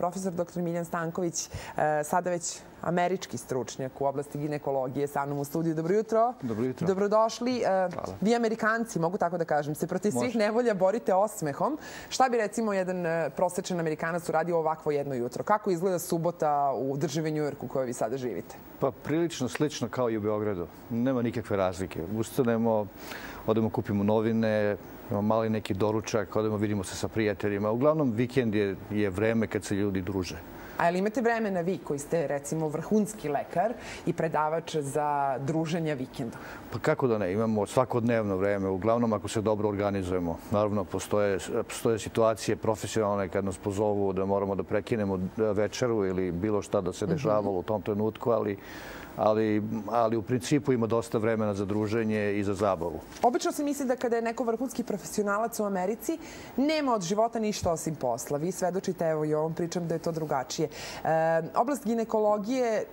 profesor dr. Miljan Stanković, sada već američki stručnjak u oblasti ginekologije, sa mnom u studiju. Dobro jutro. Dobro jutro. Dobrodošli. Vi Amerikanci, mogu tako da kažem, se protiv svih nevolja borite osmehom. Šta bi recimo jedan prosečan Amerikanac uradio ovakvo jedno jutro? Kako izgleda subota u državi Njujorku u kojoj vi sada živite? Pa prilično slično kao i u Beogradu. Nema nikakve razlike. Ustanemo, odemo kupimo novine, imamo mali neki doručak, odemo vidimo se sa prijateljima. Uglavnom, vikend je vreme kad se ljudi druže. A jel imate vremena vi koji ste recimo vrhunski lekar i predavač za druženja vikendom? Pa kako da ne, imamo svakodnevno vreme. Uglavnom ako se dobro organizujemo. Naravno, postoje situacije profesionalne kad nas pozovu da moramo da prekinemo večeru ili bilo šta da se dešavalo u tom trenutku, ali u principu ima dosta vremena za druženje i za zabavu. Obično se misli da kada je neko vrhunski profesionalac u Americi, nema od života ništa osim posla. Vi svedočite, evo i ovom pričam da je to drugačije. Oblast ginekologije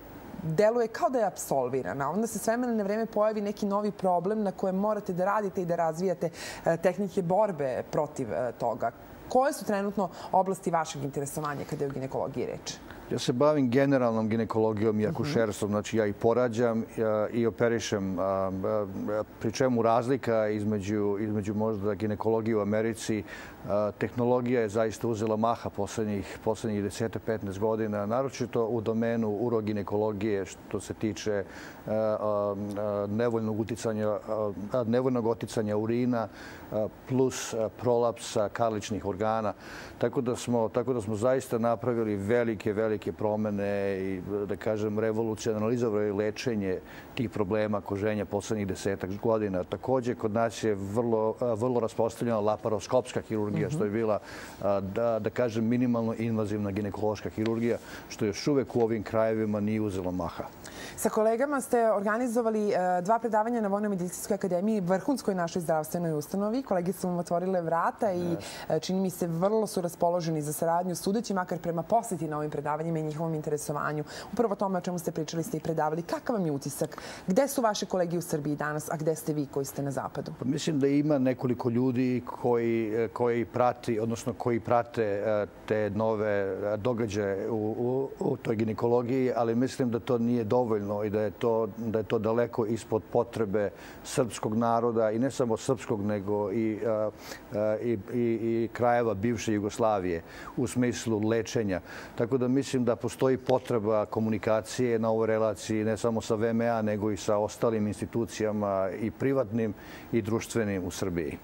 deluje kao da je apsolvirana. Onda se s vremena na vreme pojavi neki novi problem na kojem morate da radite i da razvijate tehnike borbe protiv toga. Koje su trenutno oblasti vašeg interesovanja kada je o ginekologiji reč? Ja se bavim generalnom ginekologijom i akušerstvom, znači ja i porađam i operišem, pri čemu razlika između možda ginekologije u Americi, tehnologija je zaista uzela maha poslednjih 10-15 godina, naročito u domenu uroginekologije što se tiče nevoljnog oticanja urina plus prolapsa karličnih organa. Tako da smo zaista napravili velike promene i, da kažem, revolucionalizovali lečenje tih problema koženja poslednjih 10 godina. Također, kod nas je vrlo raspostavljena laparoskopska hirurgija, što je bila, da kažem, minimalno invazivna ginekološka hirurgija, što još uvek u ovim krajevima nije uzelo maha. Sa kolegama ste organizovali 2 predavanja na Vojno-medicinskoj akademiji, vrhunskoj našoj zdravstvenoj ustanovi. Kolege su vam otvorile vrata i čini mi se vrlo su raspoloženi za saradnju, sudeći makar prema poseti na ovim predavanjima i njihovom interesovanju. Upravo tome o čemu ste pričali ste i predavali. Kakav vam je utisak? Gde su vaše kolege u Srbiji danas, a gde ste vi koji ste na zapadu? Pa mislim da ima nekoliko ljudi koji prate te nove događaje u toj ginekologiji, ali mislim da to nije dovoljno i da je to daleko ispod potrebe srpskog naroda i ne samo srpskog, nego i krajeva bivše Jugoslavije u smislu lečenja. Tako da mislim da postoji potreba komunikacije na ovoj relaciji ne samo sa VMA, nego i sa ostalim institucijama i privatnim i društvenim u Srbiji.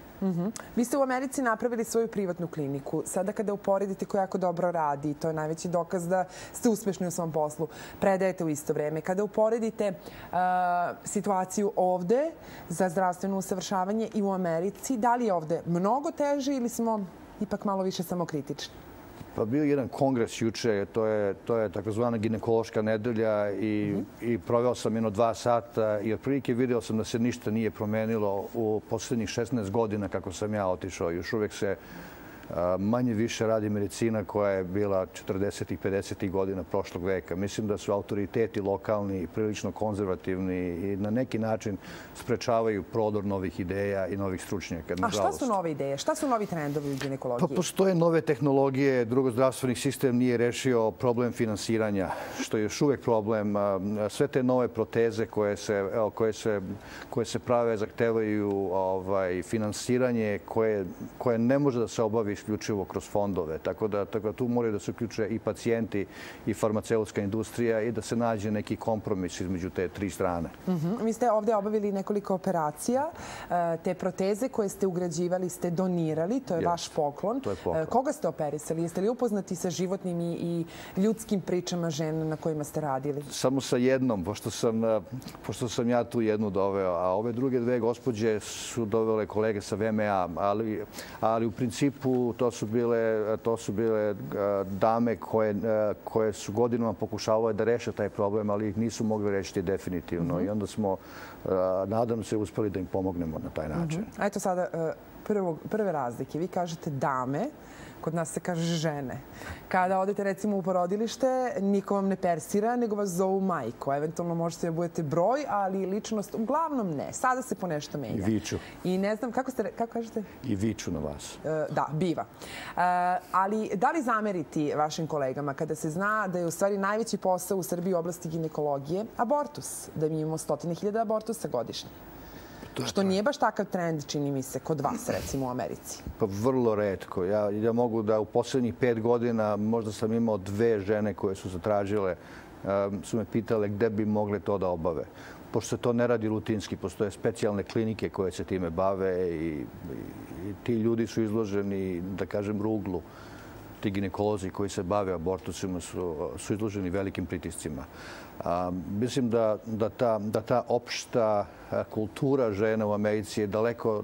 Vi ste u Americi napravili svoju privatnu kliniku. Sada kada uporedite ko jako dobro radi, to je najveći dokaz da ste uspešni u svom poslu, predajete u isto vreme. Kada uporedite situaciju ovde za zdravstveno usavršavanje i u Americi, da li je ovde mnogo teže ili smo ipak malo više samokritični? Pa bio je jedan kongres juče, to je takozvana ginekološka nedelja i proveo sam 2 sata i otprilike video sam da se ništa nije promenilo u poslednjih 16 godina kako sam ja otišao. Još uvek se manje više radi medicina koja je bila 40. i 50. godina prošlog veka. Mislim da su autoriteti lokalni prilično konzervativni i na neki način sprečavaju prodor novih ideja i novih stručnjaka. A šta su nove ideje? Šta su novi trendovi u ginekologiji? Pa postoje nove tehnologije. Drugozdravstveni sistem nije rešio problem finansiranja, što je još uvek problem. Sve te nove proteze koje se prave zahtevaju finansiranje koje ne može da se obavi isključivo kroz fondove. Tako da tu moraju da se uključe i pacijenti i farmaceutska industrija i da se nađe neki kompromis između te 3 strane. Vi ste ovdje obavili nekoliko operacija. Te proteze koje ste ugrađivali ste donirali. To je vaš poklon. Koga ste operisali? Jeste li upoznati sa životnim i ljudskim pričama žena na kojima ste radili? Samo sa jednom, pošto sam ja tu jednu doveo, a ove druge 2 gospođe su dovele kolege sa VMA, ali u principu to su bile dame koje su godinama pokušavale da reše taj problem, ali ih nisu mogli rešiti definitivno. I onda smo, nadam se, uspeli da im pomognemo na taj način. A eto sada prve razlike. Vi kažete dame, kod nas se kaže žene. Kada odete recimo u porodilište, niko vam ne persira, nego vas zovu majko. Eventualno možete da budete broj, ali ličnost uglavnom ne. Sada se po nešto menja. I viču. I ne znam, kako kažete? I viču na vas. Da, živa. Ali da li zameriti vašim kolegama kada se zna da je u stvari najveći posao u Srbiji u oblasti ginekologije abortus, da mi imamo 100.000 abortusa godišnje? Što nije baš takav trend, čini mi se, kod vas, recimo u Americi. Pa vrlo retko. Ja mogu da u poslednjih 5 godina možda sam imao 2 žene koje su zatražile, su me pitale gde bi mogle to da obave. Pošto se to ne radi rutinski, postoje specijalne klinike koje se time bave i ti ljudi su izloženi, da kažem, ruglu. Ti ginekolozi koji se bave abortusima su izloženi velikim pritiscima. Mislim da ta opšta kultura žena u Americi je daleko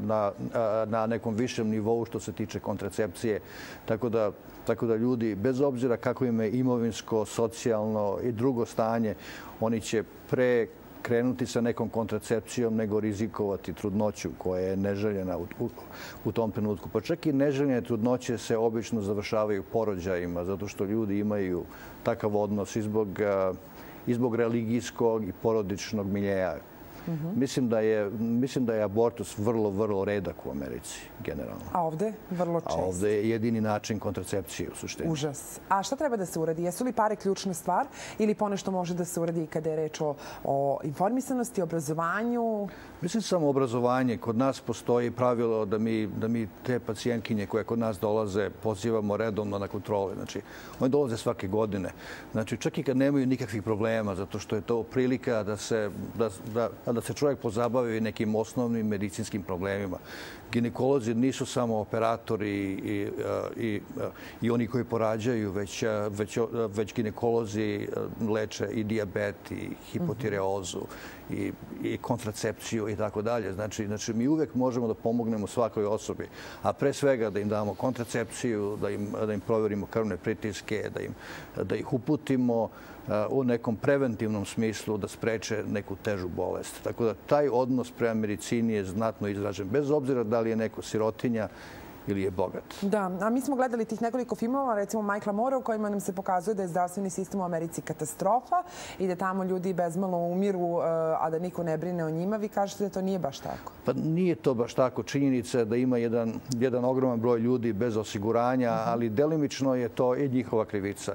na nekom višem nivou što se tiče kontracepcije. Tako da ljudi, bez obzira kako im je imovinsko, socijalno i drugo stanje, oni će pre krenuti sa nekom kontracepcijom nego rizikovati trudnoću koja je neželjena u tom trenutku. Pa čak i neželjene trudnoće se obično završavaju porođajima zato što ljudi imaju takav odnos i zbog religijskog i porodičnog miljeja. Mislim da je abortus vrlo, vrlo redak u Americi, generalno. A ovde? Vrlo često. A ovde je jedini način kontracepcije u suštini. Užas. A šta treba da se uradi? Jesu li pare ključna stvar ili ponešto može da se uradi kada je reč o informisanosti, obrazovanju? Mislim samo obrazovanje. Kod nas postoji pravilo da mi te pacijentkinje koje kod nas dolaze pozivamo redovno na kontrole. Znači, oni dolaze svake godine. Znači, čak i kad nemaju nikakvih problema, zato što je to prilika da se čovjek pozabavi nekim osnovnim medicinskim problemima. Ginekolozi nisu samo operatori i oni koji porađaju, već ginekolozi leče i dijabet, i hipotireozu, i kontracepciju i tako dalje. Znači, mi uvek možemo da pomognemo svakoj osobi, a pre svega da im damo kontracepciju, da im proverimo krvne pritiske, da ih uputimo u nekom preventivnom smislu da spreče neku težu bolest. Tako da taj odnos prema medicini je znatno izražen, bez obzira da li je neko sirotinja ili je bogat. Da, a mi smo gledali tih nekoliko filmova, recimo Michaela Moore, u kojima nam se pokazuje da je zdravstveni sistem u Americi katastrofa i da tamo ljudi bezmalo umiru, a da niko ne brine o njima. Vi kažete da to nije baš tako? Pa nije to baš tako. Činjenica je da ima jedan ogroman broj ljudi bez osiguranja, ali delimično je to i njihova krivica.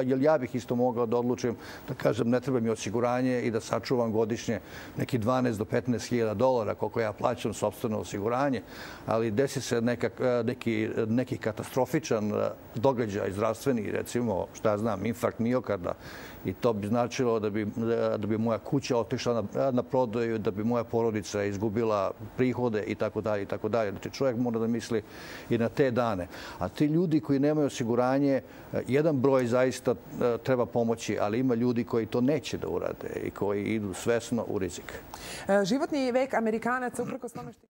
Jer ja bih isto mogao da odlučim da kažem ne treba mi osiguranje i da sačuvam godišnje neki 12 do 15.000 dolara koliko ja plaćam sopstveno osiguranje, ali desi se neki katastrofičan događaj zdravstveni, recimo, šta ja znam, infarkt miokarda, i to bi značilo da bi moja kuća otišla na prodaju, da bi moja porodica izgubila prihode i tako dalje i tako dalje. Znači, čovjek mora da misli i na te dane. A ti ljudi koji nemaju osiguranje, jedan broj zaista treba pomoći, ali ima ljudi koji to neće da urade i koji idu svesno u rizik. Životni vek Amerikanaca, uprkos tome što